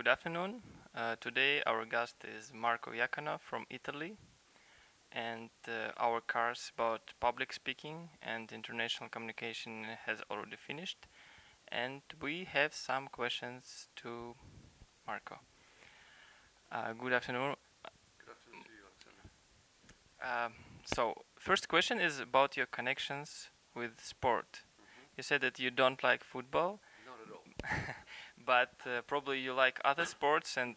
Good afternoon. Today our guest is Iacono from Italy, and our course about public speaking and international communication has already finished, and we have some questions to Marco. Good afternoon. Good afternoon to you, Alexander. So, first question is about your connections with sport. You said that you don't like football, Not at all. but probably you like other sports, and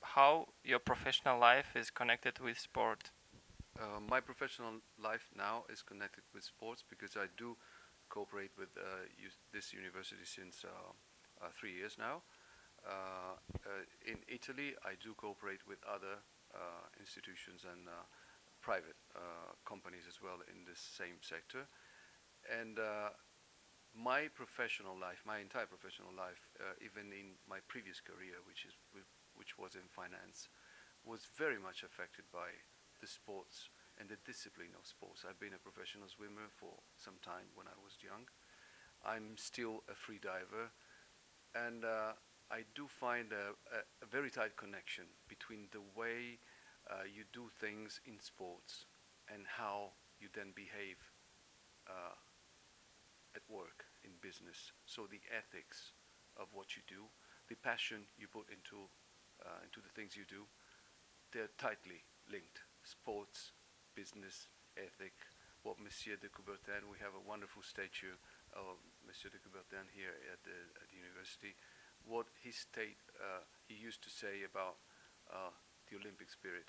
how your professional life is connected with sport. My professional life now is connected with sports because I do cooperate with this university since 3 years now. In Italy, I do cooperate with other institutions and private companies as well in this same sector. And my professional life, my entire professional life, even in my previous career, which was in finance, was very much affected by the sports and the discipline of sports. I've been a professional swimmer for some time when I was young. I'm still a free diver, and I do find a very tight connection between the way you do things in sports and how you then behave at work, in business. So the ethics of what you do, the passion you put into the things you do, they're tightly linked. Sports, business, ethic. What Monsieur de Coubertin, we have a wonderful statue of Monsieur de Coubertin here at the university. What he used to say about the Olympic spirit.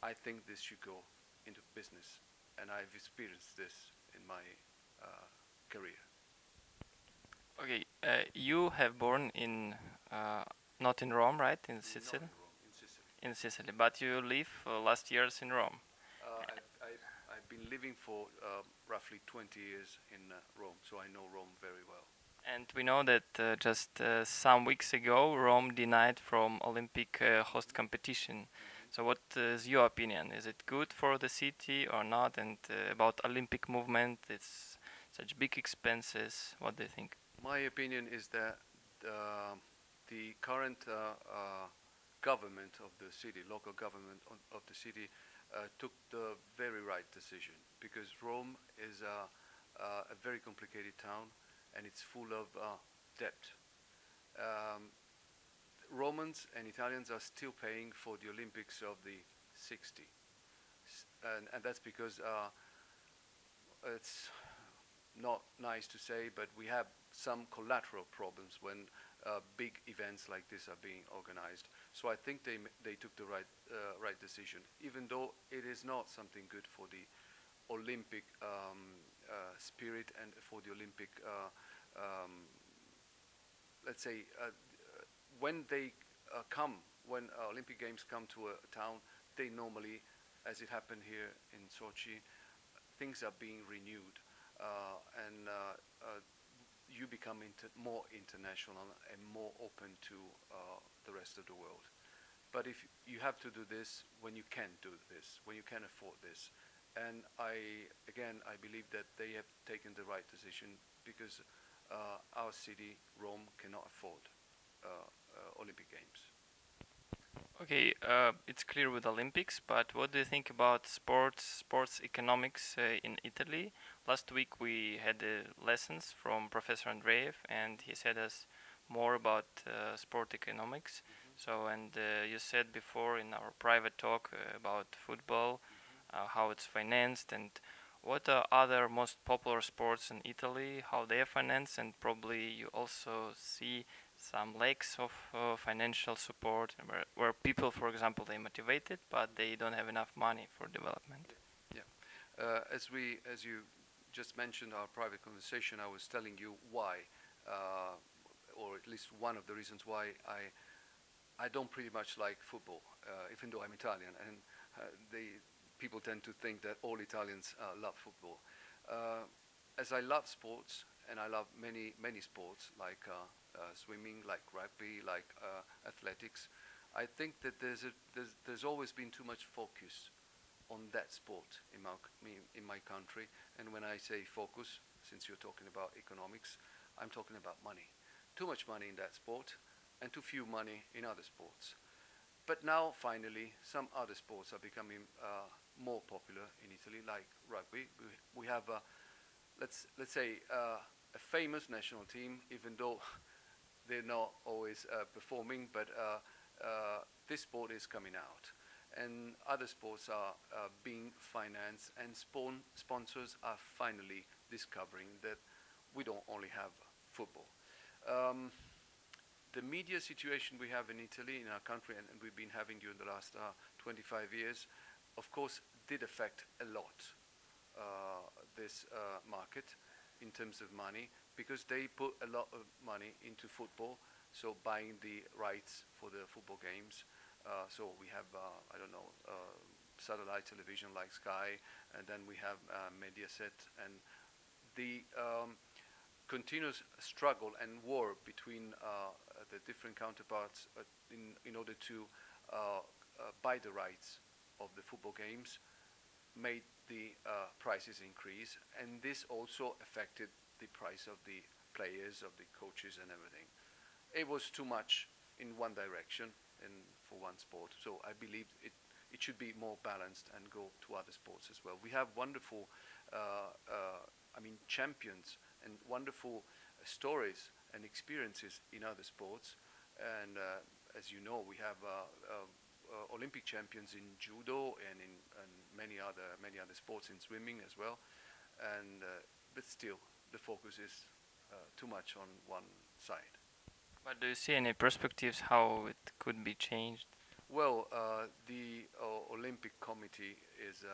I think this should go into business, and I've experienced this in my career. Okay, you have born in not in Rome, right? In Not Sicily. in Rome, in Sicily. In Sicily, but you live last years in Rome. I've been living for roughly 20 years in Rome, so I know Rome very well. And we know that just some weeks ago, Rome denied from Olympic host competition. So, what is your opinion? Is it good for the city or not? And about Olympic movement, it's such big expenses. What do you think? My opinion is that the current government of the city, local government of the city, took the very right decision, because Rome is a very complicated town and it's full of debt. Romans and Italians are still paying for the Olympics of the 60s, and that's because it's not nice to say, but we have some collateral problems when big events like this are being organized. So I think they took the right decision, even though it is not something good for the Olympic spirit and for the Olympic, let's say, when they when Olympic Games come to a town, they normally, as it happened here in Sochi, things are being renewed. And you become more international and more open to the rest of the world. But if you have to do this when you can do this, when you can afford this, and I believe that they have taken the right decision, because our city, Rome, cannot afford Olympic Games. Okay, it's clear with Olympics, but what do you think about sports economics in Italy? Last week we had lessons from Professor Andreev, and he said us more about sport economics. So, and you said before in our private talk about football, how it's financed, and what are other most popular sports in Italy, how they are financed, and probably you also see some lacks of financial support, where people, for example, they motivated, but they don't have enough money for development. Yeah. As you just mentioned our private conversation, I was telling you why, or at least one of the reasons why I don't pretty much like football, even though I'm Italian, and people tend to think that all Italians love football. As I love sports, and I love many sports like swimming, like rugby, like athletics, I think that there's always been too much focus on that sport in my country. And when I say focus, since you're talking about economics, I'm talking about money. Too much money in that sport, and too few money in other sports. But now, finally, some other sports are becoming more popular in Italy, like rugby. We have, let's say, a famous national team, even though they're not always performing, but this sport is coming out. And other sports are being financed, and sponsors are finally discovering that we don't only have football. Um, the media situation we have in Italy, in our country, and we've been having during the last 25 years, of course, did affect a lot this market in terms of money, because they put a lot of money into football, so buying the rights for the football games. So we have, I don't know, satellite television like Sky, and then we have Mediaset, and the continuous struggle and war between the different counterparts in order to buy the rights of the football games made the prices increase, and this also affected the price of the players, of the coaches and everything. It was too much in one direction and for one sport, so I believe it should be more balanced and go to other sports as well. We have wonderful champions and wonderful stories and experiences in other sports, and as you know, we have Olympic champions in judo and in many other sports, in swimming as well, and but still the focus is too much on one side. But do you see any perspectives how it could be changed? Well, the Olympic Committee is,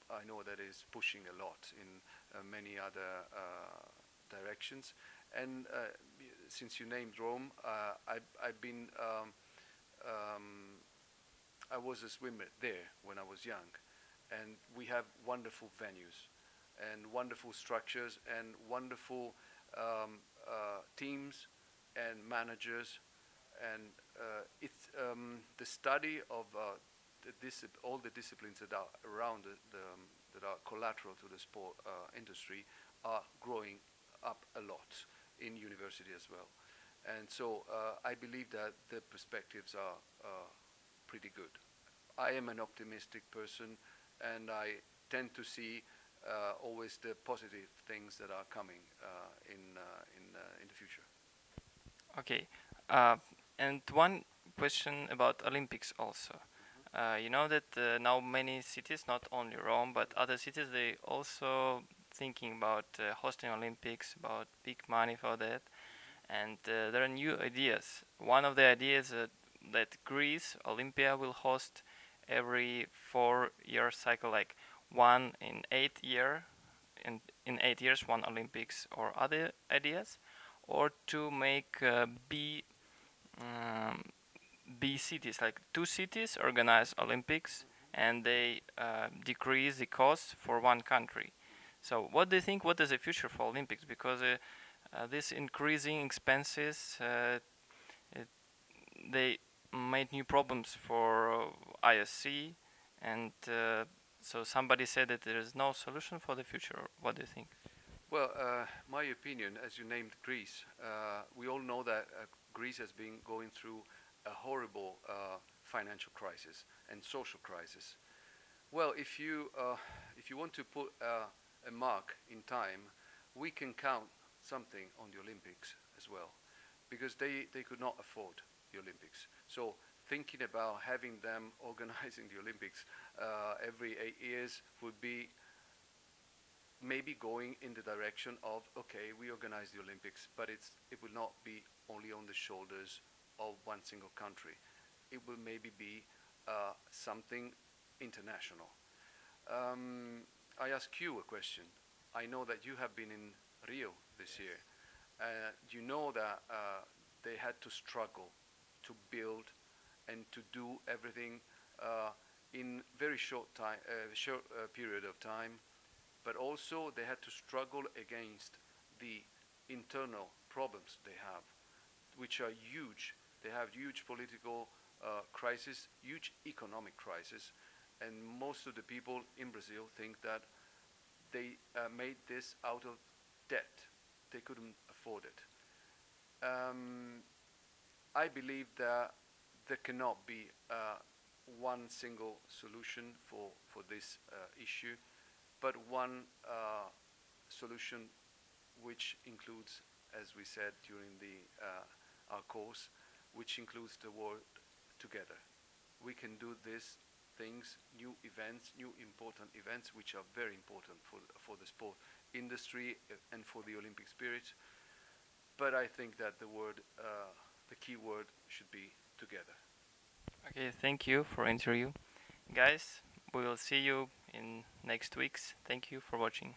I know that is pushing a lot in many other directions. And since you named Rome, I've been, I was a swimmer there when I was young. And we have wonderful venues and wonderful structures and wonderful teams and managers, and it's the study of all the disciplines that are around that are collateral to the sport industry are growing up a lot in university as well, and so I believe that the perspectives are pretty good. I am an optimistic person, and I tend to see always the positive things that are coming in the future. Okay, and one question about Olympics also. You know that now many cities, not only Rome, but other cities, they also thinking about hosting Olympics, about big money for that, and there are new ideas. One of the ideas that Greece, Olympia, will host every 4-year cycle, like one in 8 year, in 8 years, one Olympics, or other ideas, or to make B cities, like 2 cities organize Olympics, and they decrease the cost for one country. So what do you think, what is the future for Olympics? Because this increasing expenses, they made new problems for ISC, and so somebody said that there is no solution for the future. What do you think? Well, my opinion, as you named Greece, we all know that Greece has been going through a horrible financial crisis and social crisis. Well, if you want to put a mark in time, we can count something on the Olympics as well, because they could not afford the Olympics. So thinking about having them organizing the Olympics every 8 years would be maybe going in the direction of, okay, we organize the Olympics, but it will not be only on the shoulders of one single country. It will maybe be something international. I ask you a question. I know that you have been in Rio this year. You know that they had to struggle to build and to do everything in very short period of time, but also they had to struggle against the internal problems they have, which are huge. They have huge political crisis, huge economic crisis, and most of the people in Brazil think that they made this out of debt. They couldn't afford it. I believe that there cannot be one single solution for this issue, but one solution which includes, as we said during our course, which includes the word together. We can do these things, new events, new important events, which are very important for the sport industry and for the Olympic spirit. But I think that the key word should be together. Okay, thank you for interview. Guys, we will see you in next weeks. Thank you for watching.